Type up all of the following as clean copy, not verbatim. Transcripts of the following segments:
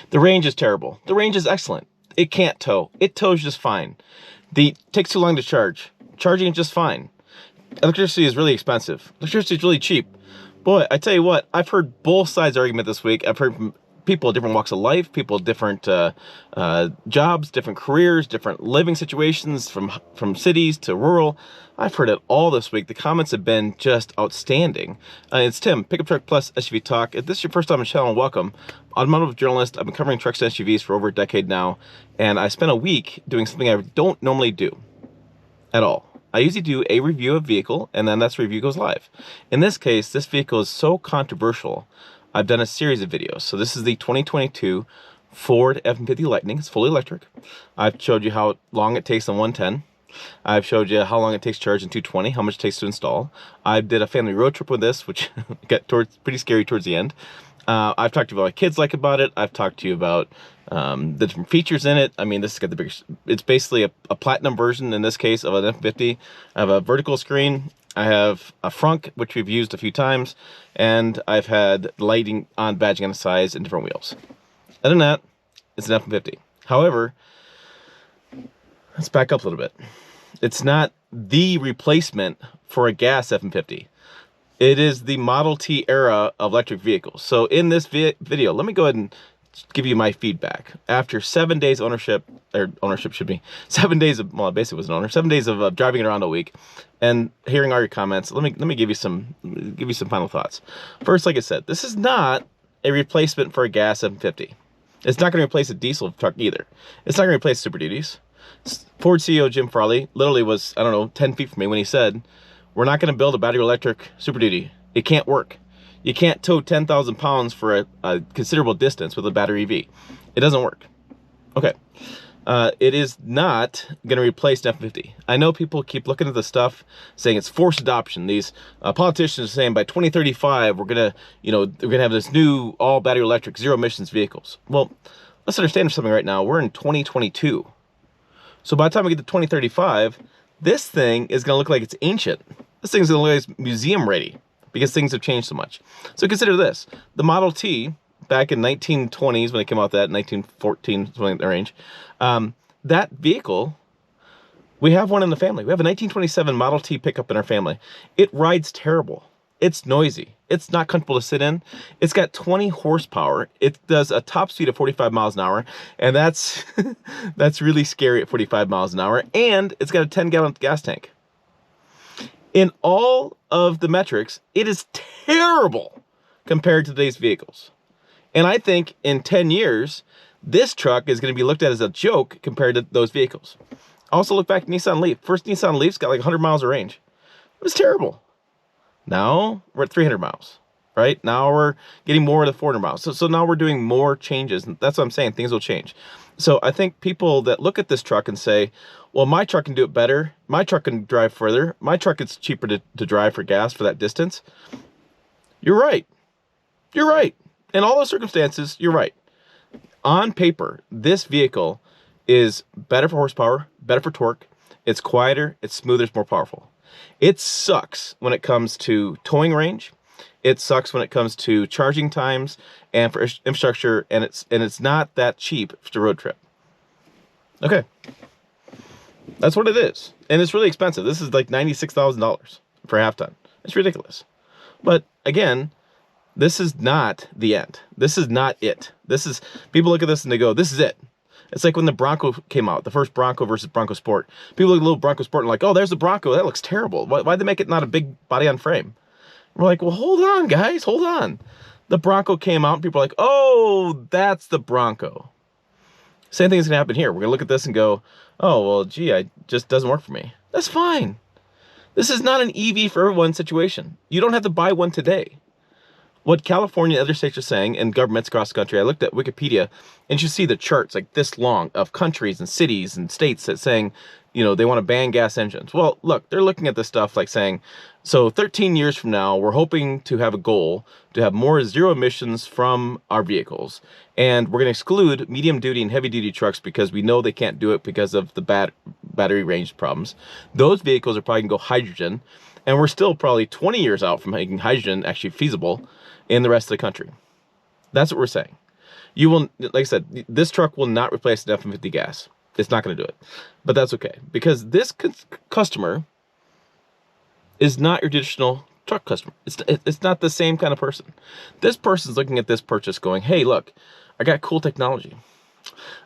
The range is terrible. The range is excellent. It can't tow. It tows just fine. Takes too long to charge. Charging is just fine. Electricity is really expensive. Electricity is really cheap. Boy, I tell you what, I've heard both sides argument this week. I've heard from people of different walks of life, people of different jobs, different careers, different living situations, from cities to rural. I've heard it all this week. The comments have been just outstanding. It's Tim, Pickup Truck Plus SUV Talk. If this is your first time on the channel, welcome. Automotive journalist. I've been covering trucks and SUVs for over a decade now, and I spent a week doing something I don't normally do at all. I usually do a review of a vehicle, and then that review goes live. In this case, this vehicle is so controversial, I've done a series of videos. So this is the 2022 Ford F-150 Lightning. It's fully electric. I've showed you how long it takes on 110. I've showed you how long it takes to charge in 220, how much it takes to install. I did a family road trip with this, which got pretty scary towards the end. I've talked to you about what kids like about it. I've talked to you about the different features in it. I mean, this has got the biggest, it's basically a platinum version in this case of an F-150. I have a vertical screen. I have a frunk, which we've used a few times, and I've had lighting on, badging on the sides, and different wheels. Other than that, it's an F-150. However, let's back up a little bit. It's not the replacement for a gas F-150. It is the Model T era of electric vehicles. So in this video, let me go ahead and give you my feedback. After 7 days ownership, or ownership should be 7 days of, well, I basically was an owner, 7 days of driving it around a week and hearing all your comments, let me give you some final thoughts. First, like I said, this is not a replacement for a gas F-150. It's not going to replace a diesel truck either. It's not going to replace Super Duties. Ford CEO Jim Farley literally was, I don't know, 10 feet from me when he said, we're not going to build a battery electric Super Duty. It can't work. You can't tow 10,000 pounds for a considerable distance with a battery EV. It doesn't work. Okay. It is not going to replace an F-150. I know people keep looking at the stuff saying it's forced adoption. These politicians are saying by 2035 we're going to have this new all battery electric zero emissions vehicles. Well, let's understand something right now. We're in 2022. So by the time we get to 2035, this thing is going to look like it's ancient. This thing's going to look like it's museum ready because things have changed so much. So consider this. The Model T, back in 1920s when it came out, that 1914, something in the range, that vehicle, we have one in the family. We have a 1927 Model T pickup in our family. It rides terrible. It's noisy. It's not comfortable to sit in. It's got 20 horsepower. It does a top speed of 45 miles an hour, and that's that's really scary at 45 miles an hour. And it's got a 10-gallon gas tank. In all of the metrics, it is terrible compared to today's vehicles. And I think in 10 years, this truck is going to be looked at as a joke compared to those vehicles. Also, look back at Nissan Leaf. First Nissan Leaf's got like 100 miles of range. It was terrible. Now we're at 300 miles, right? Now we're getting more to 400 miles. So now we're doing more changes. And that's what I'm saying. Things will change. So I think people that look at this truck and say, well, my truck can do it better. My truck can drive further. My truck is cheaper to drive for gas for that distance. You're right. You're right. In all those circumstances, you're right. On paper, this vehicle is better for horsepower, better for torque. It's quieter, it's smoother, it's more powerful. It sucks when it comes to towing range. It sucks when it comes to charging times and for infrastructure, and it's not that cheap to road trip. Okay. That's what it is. And it's really expensive. This is like $96,000 for a half ton. It's ridiculous. But again, this is not the end. This is not it. This is, people look at this and they go, this is it. It's like when the Bronco came out, the first Bronco versus Bronco Sport. People look at the little Bronco Sport and like, oh, there's the Bronco. That looks terrible. Why'd they make it not a big body on frame? We're like, well, hold on, guys. Hold on. The Bronco came out and people are like, oh, that's the Bronco. Same thing is going to happen here. We're going to look at this and go, oh, well, gee, it just doesn't work for me. That's fine. This is not an EV for everyone situation. You don't have to buy one today. What California and other states are saying, and governments across the country, I looked at Wikipedia, and you see the charts like this long of countries and cities and states that saying, you know, they want to ban gas engines. Well, look, they're looking at this stuff like saying, so 13 years from now, we're hoping to have a goal to have more zero emissions from our vehicles. And we're going to exclude medium duty and heavy duty trucks because we know they can't do it because of the battery range problems. Those vehicles are probably going to go hydrogen. And we're still probably 20 years out from making hydrogen actually feasible in the rest of the country. That's what we're saying. You will, like I said, this truck will not replace an F-150 gas. It's not going to do it. But that's okay, because this customer is not your traditional truck customer. It's not the same kind of person. This person's looking at this purchase going, hey, look, I got cool technology.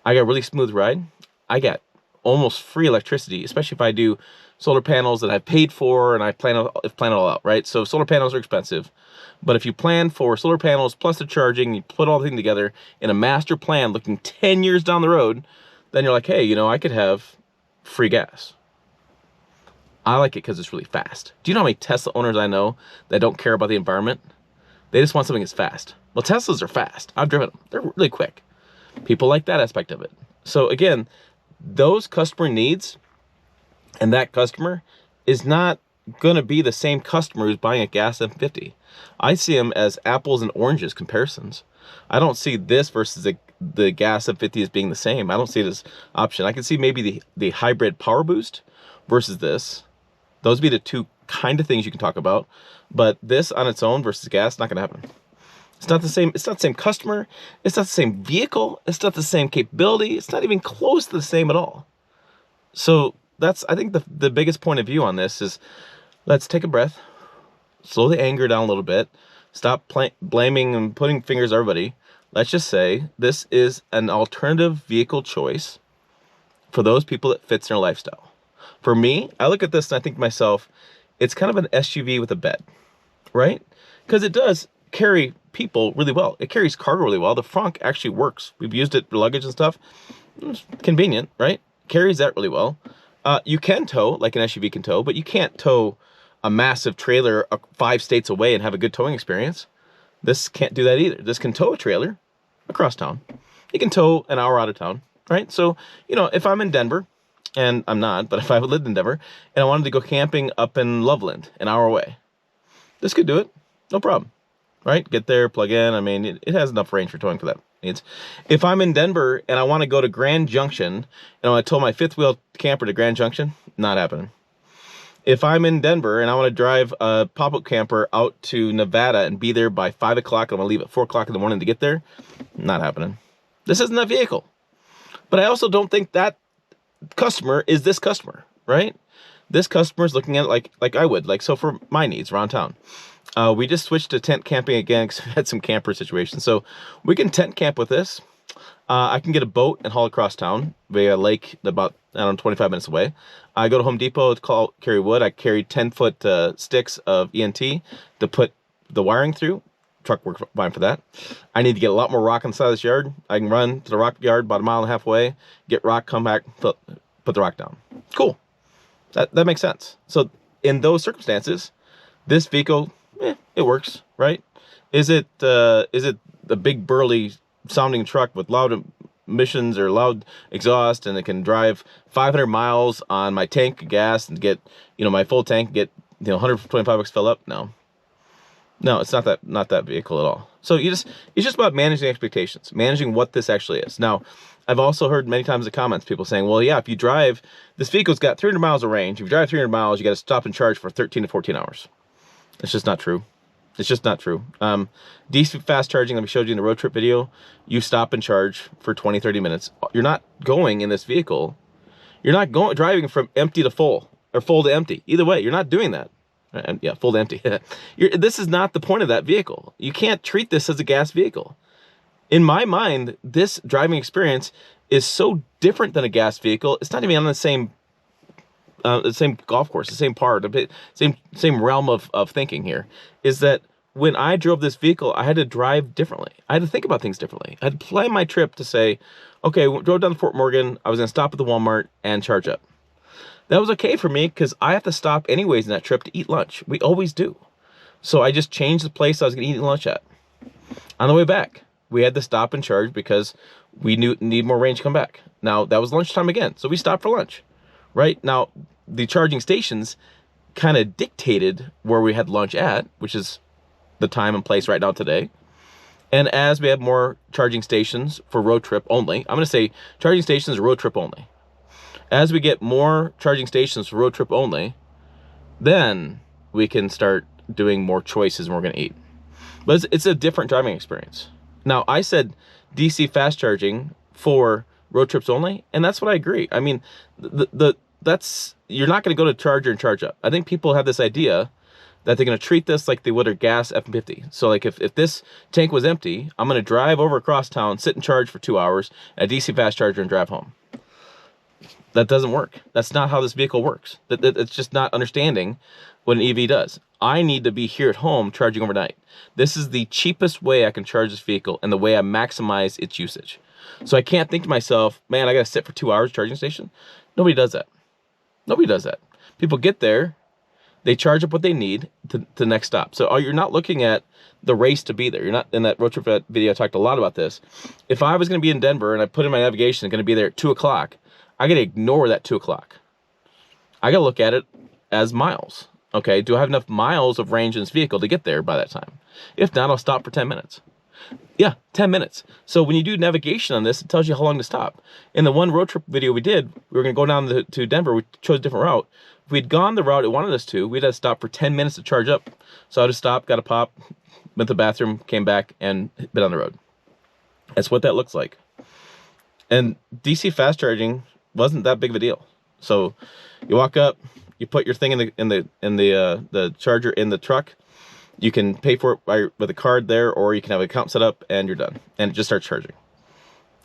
I got really smooth ride. I got almost free electricity, especially if I do solar panels that I've paid for and I plan it all out, right? So solar panels are expensive, but if you plan for solar panels plus the charging, you put all the thing together in a master plan looking 10 years down the road, then you're like, hey, you know, I could have free gas. I like it because it's really fast. Do you know how many Tesla owners I know that don't care about the environment? They just want something that's fast. Well, Teslas are fast. I've driven them. They're really quick. People like that aspect of it. So again, those customer needs, and that customer is not going to be the same customer who's buying a gas F-150. I see them as apples and oranges comparisons. I don't see this versus the gas F-150 as being the same. I don't see it as option. I can see maybe the hybrid power boost versus this. Those would be the two kind of things you can talk about. But this on its own versus gas, not going to happen. It's not the same. It's not the same customer. It's not the same vehicle. It's not the same capability. It's not even close to the same at all. So that's, I think, the biggest point of view on this is, let's take a breath, slow the anger down a little bit, stop blaming and putting fingers at everybody. Let's just say this is an alternative vehicle choice for those people that fits their lifestyle. For me, I look at this and I think to myself, it's kind of an SUV with a bed, right? Because it does carry people really well. It carries cargo really well. The frunk actually works. We've used it for luggage and stuff. It's convenient, right? Carries that really well. You can tow like an SUV can tow, but you can't tow a massive trailer 5 states away and have a good towing experience. This can't do that either. This can tow a trailer across town. It can tow an hour out of town, right? So, you know, if I'm in Denver, and I'm not, but if I lived in Denver and I wanted to go camping up in Loveland, an hour away, this could do it. No problem, right? Get there, plug in. I mean, it has enough range for towing for that needs. If I'm in Denver and I want to go to Grand Junction and I want to tow my 5th wheel camper to Grand Junction, not happening. If I'm in Denver and I want to drive a pop-up camper out to Nevada and be there by 5 o'clock and I'm going to leave at 4 o'clock in the morning to get there, not happening. This isn't that vehicle. But I also don't think that customer is this customer, right? This customer is looking at it like I would. Like, so for my needs around town, we just switched to tent camping again because we had some camper situations. So we can tent camp with this. I can get a boat and haul across town via a lake about, I don't know, 25 minutes away. I go to Home Depot to carry wood. I carry 10-foot sticks of ENT to put the wiring through. Truck works fine for that. I need to get a lot more rock on the side of this yard. I can run to the rock yard about 1.5 miles away, get rock, come back, put the rock down. Cool. That makes sense. So in those circumstances, this vehicle, it works, right? Is it a big burly sounding truck with loud emissions or loud exhaust, and it can drive 500 miles on my tank of gas and get, you know, my full tank, get, you know, 125 bucks fill up? No, it's not that vehicle at all. So it's just about managing expectations, managing what this actually is. Now, I've also heard many times in the comments people saying, well, yeah, if you drive, this vehicle's got 300 miles of range. If you drive 300 miles, you got to stop and charge for 13 to 14 hours. It's just not true. It's just not true. DC fast charging, like we showed you in the road trip video, you stop and charge for 20, 30 minutes. You're not going in this vehicle. You're not driving from empty to full or full to empty. Either way, you're not doing that. Yeah, full to empty. This is not the point of that vehicle. You can't treat this as a gas vehicle. In my mind, this driving experience is so different than a gas vehicle. It's not even on the same golf course, the same part, same realm of thinking here. Is that when I drove this vehicle, I had to drive differently. I had to think about things differently. I had to plan my trip to say, okay, drove down to Fort Morgan. I was going to stop at the Walmart and charge up. That was okay for me because I have to stop anyways in that trip to eat lunch. We always do. So I just changed the place I was going to eat lunch at. On the way back, we had to stop and charge because we need more range to come back. Now, that was lunchtime again, so we stopped for lunch. Right? Now, the charging stations kind of dictated where we had lunch at, which is the time and place right now today. And as we have more charging stations for road trip only, I'm going to say charging stations road trip only. As we get more charging stations for road trip only, then we can start doing more choices and we're going to eat. But it's a different driving experience. Now, I said DC fast charging for road trips only, and that's what I agree. I mean, that's you're not going to go to charger and charge up. I think people have this idea that they're going to treat this like they would a gas F-150. So like if this tank was empty, I'm going to drive over across town, sit and charge for 2 hours at a DC fast charger and drive home. That doesn't work. That's not how this vehicle works. It's just not understanding what an EV does. I need to be here at home charging overnight. This is the cheapest way I can charge this vehicle and the way I maximize its usage. So I can't think to myself, man, I got to sit for 2 hours charging station. Nobody does that. Nobody does that. People get there, they charge up what they need to the next stop. So you're not looking at the race to be there. You're not in that road trip video. I talked a lot about this. If I was going to be in Denver and I put in my navigation, going to be there at 2 o'clock, I got to ignore that 2 o'clock. I got to look at it as miles. Okay, do I have enough miles of range in this vehicle to get there by that time? If not, I'll stop for 10 minutes. Yeah, 10 minutes. So when you do navigation on this, it tells you how long to stop. In the one road trip video we did, we were going to go down to Denver. We chose a different route. If we'd gone the route it wanted us to, we'd have to stop for 10 minutes to charge up. So I just stopped, got a pop, went to the bathroom, came back, and been on the road. That's what that looks like. And DC fast charging wasn't that big of a deal. So you walk up, you put your thing in the charger in the truck. You can pay for it with a card there, or you can have an account set up and you're done. And it just starts charging.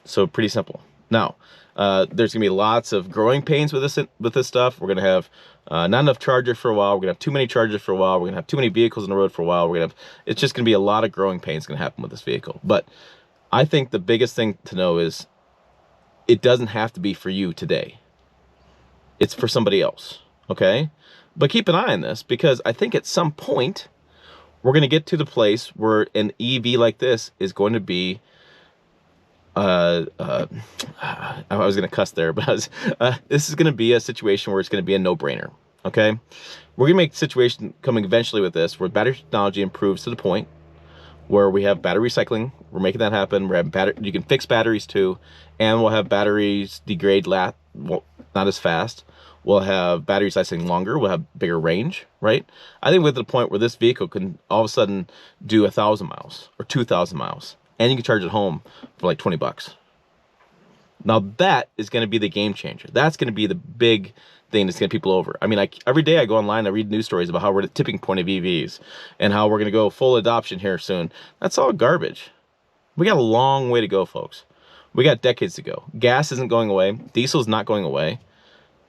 So pretty simple. Now, there's gonna be lots of growing pains with this stuff. We're gonna have not enough chargers for a while. We're gonna have too many chargers for a while. We're gonna have too many vehicles on the road for a while. It's just gonna be a lot of growing pains gonna happen with this vehicle. But I think the biggest thing to know is it doesn't have to be for you today. It's for somebody else, okay? But keep an eye on this, because I think at some point we're going to get to the place where an EV like this is going to be, I was going to cuss there, but this is going to be a situation where it's going to be a no-brainer, okay? We're going to make a situation coming eventually with this where battery technology improves to the point where we have battery recycling. We're making that happen. We're having you can fix batteries too, and we'll have batteries degrade not as fast. We'll have batteries lasting longer. We'll have bigger range, right? I think we're at the point where this vehicle can all of a sudden do 1,000 miles or 2,000 miles, and you can charge it home for like 20 bucks. Now that is going to be the game changer. That's going to be the big thing that's going to get people over. I mean, every day I go online, I read news stories about how we're at the tipping point of EVs and how we're going to go full adoption here soon. That's all garbage. We got a long way to go, folks. We got decades to go. Gas isn't going away. Diesel is not going away.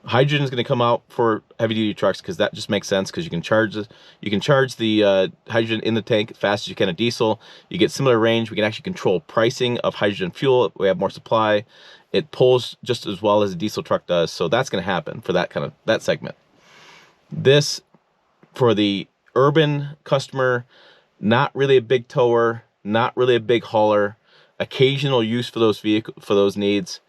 Hydrogen is going to come out for heavy-duty trucks because that just makes sense, because you can charge the hydrogen in the tank as fast as you can a diesel. You get similar range. We can actually control pricing of hydrogen fuel. We have more supply. It pulls just as well as a diesel truck does. So that's going to happen for that segment. This, for the urban customer, not really a big tower, not really a big hauler, occasional use for those needs.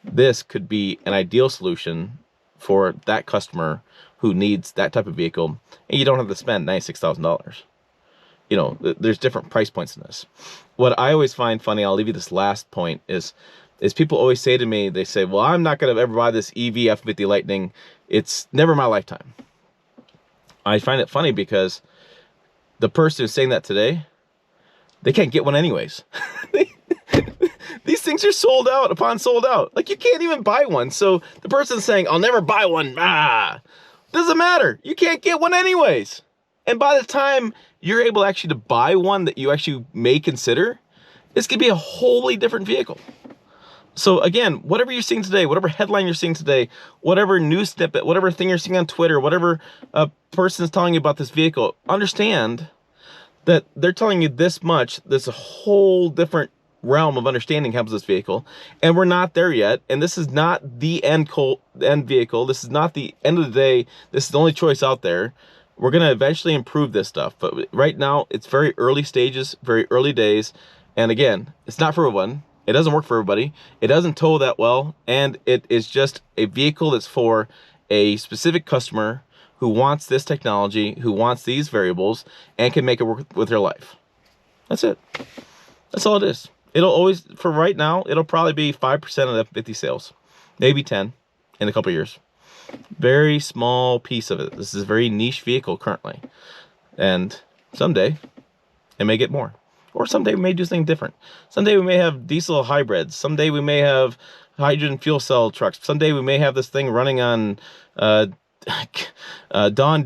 This could be an ideal solution for that customer who needs that type of vehicle, and you don't have to spend $96,000. You know, there's different price points in this. What I always find funny, I'll leave you this last point, is people always say to me, they say, well, I'm not going to ever buy this EV F-150 Lightning. It's never in my lifetime. I find it funny because the person who's saying that today, they can't get one anyways. These things are sold out upon sold out. Like, you can't even buy one. So the person's saying, I'll never buy one. Doesn't matter. You can't get one anyways. And by the time you're able actually to buy one that you actually may consider, it's going to be a wholly different vehicle. So again, whatever you're seeing today, whatever headline you're seeing today, whatever news snippet, whatever thing you're seeing on Twitter, whatever person is telling you about this vehicle, understand that they're telling you this much. There's a whole different realm of understanding happens with this vehicle, and we're not there yet. And this is not the end vehicle. This is not the end of the day. This is the only choice out there. We're going to eventually improve this stuff, but right now it's very early stages, very early days. And again, it's not for everyone. It doesn't work for everybody. It doesn't tow that well, and it is just a vehicle that's for a specific customer who wants this technology, who wants these variables, and can make it work with their life. That's it. That's all it is. It'll always, for right now, it'll probably be 5% of the F-150 sales, maybe 10 in a couple of years. Very small piece of it. This is a very niche vehicle currently, and someday it may get more. Or someday we may do something different. Someday we may have diesel hybrids. Someday we may have hydrogen fuel cell trucks. Someday we may have this thing running on Dawn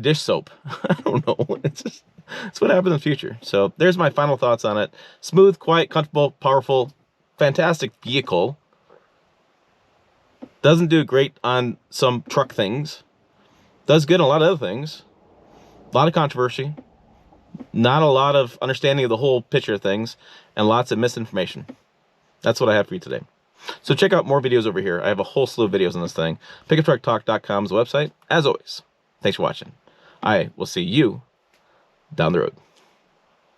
dish soap. I don't know. It's what happens in the future. So there's my final thoughts on it. Smooth, quiet, comfortable, powerful, fantastic vehicle. Doesn't do great on some truck things. Does good on a lot of other things. A lot of controversy. Not a lot of understanding of the whole picture of things. And lots of misinformation. That's what I have for you today. So check out more videos over here. I have a whole slew of videos on this thing. PickupTruckTalk.com is the website. As always, thanks for watching. I will see you down the road.